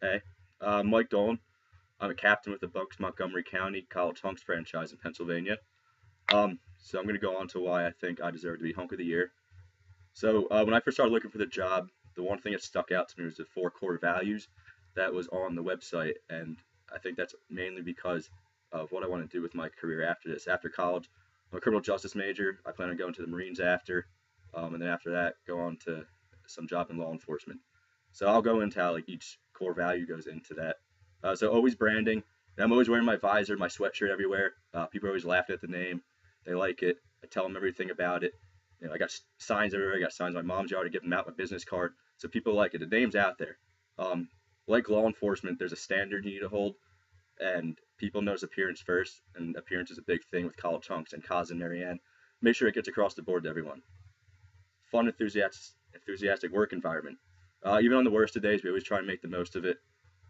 Hey, Mike Dolan. I'm a captain with the Bucks Montgomery County College Hunks franchise in Pennsylvania. So I'm going to go on to why I think I deserve to be Hunk of the Year. So when I first started looking for the job, the one thing that stuck out to me was the four core values that was on the website, and I think that's mainly because of what I want to do with my career after this. After college, I'm a criminal justice major. I plan on going to the Marines after, and then after that, go on to some job in law enforcement. So I'll go into how like each core value goes into that. So always branding. And I'm always wearing my visor, my sweatshirt everywhere. People are always laughing at the name. They like it. I tell them everything about it. I got signs everywhere. I got signs in my mom's yard to give them out, my business card. So people like it. The name's out there. Um, like law enforcement, there's a standard you need to hold, and people notice appearance first, and appearance is a big thing with college hunks and Kaz and Marianne. Make sure it gets across the board to everyone. Fun, enthusiastic work environment. Even on the worst of days, we always try and make the most of it.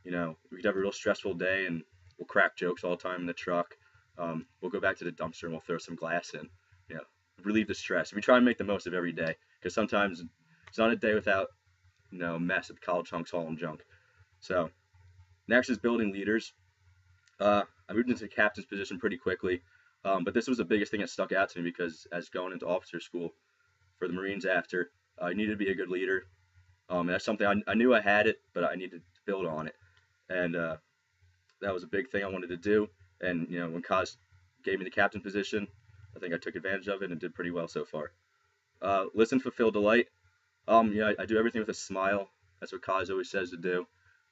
We could have a real stressful day, and we'll crack jokes all the time in the truck. We'll go back to the dumpster and we'll throw some glass in. You know, relieve the stress. We try and make the most of every day because sometimes it's not a day without mess at college hunks hauling junk. So next is building leaders. I moved into the captain's position pretty quickly, but this was the biggest thing that stuck out to me because as going into officer school for the Marines after, I needed to be a good leader. And that's something I knew I had it, but I needed to build on it. And that was a big thing I wanted to do. And when Kaz gave me the captain position, I think I took advantage of it and did pretty well so far. Listen, fulfill, delight. I do everything with a smile. That's what Kaz always says to do.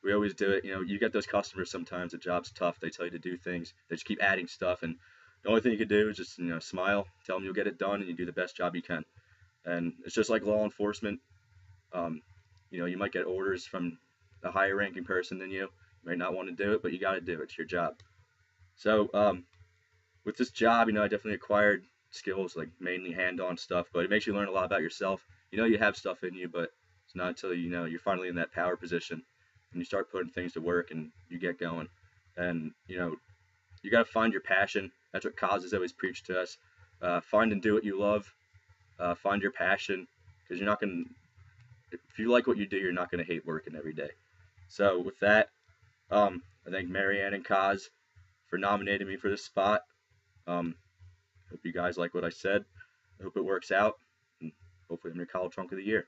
We always do it. You get those customers sometimes. The job's tough. They tell you to do things. They just keep adding stuff, and the only thing you can do is just smile, tell them you'll get it done, and you do the best job you can. And it's just like law enforcement. You might get orders from a higher ranking person than you. You might not want to do it, but you got to do it. It's your job. So with this job, I definitely acquired skills like mainly hand-on stuff, but it makes you learn a lot about yourself. You have stuff in you, but it's not until you're finally in that power position and you start putting things to work and you get going. And you got to find your passion. That's what Kaz has always preached to us. Find and do what you love. Find your passion because you're not going to. If you like what you do, you're not going to hate working every day. So with that, I thank Marianne and Kaz for nominating me for this spot. Hope you guys like what I said. I hope it works out, and hopefully I'm your college hunk of the year.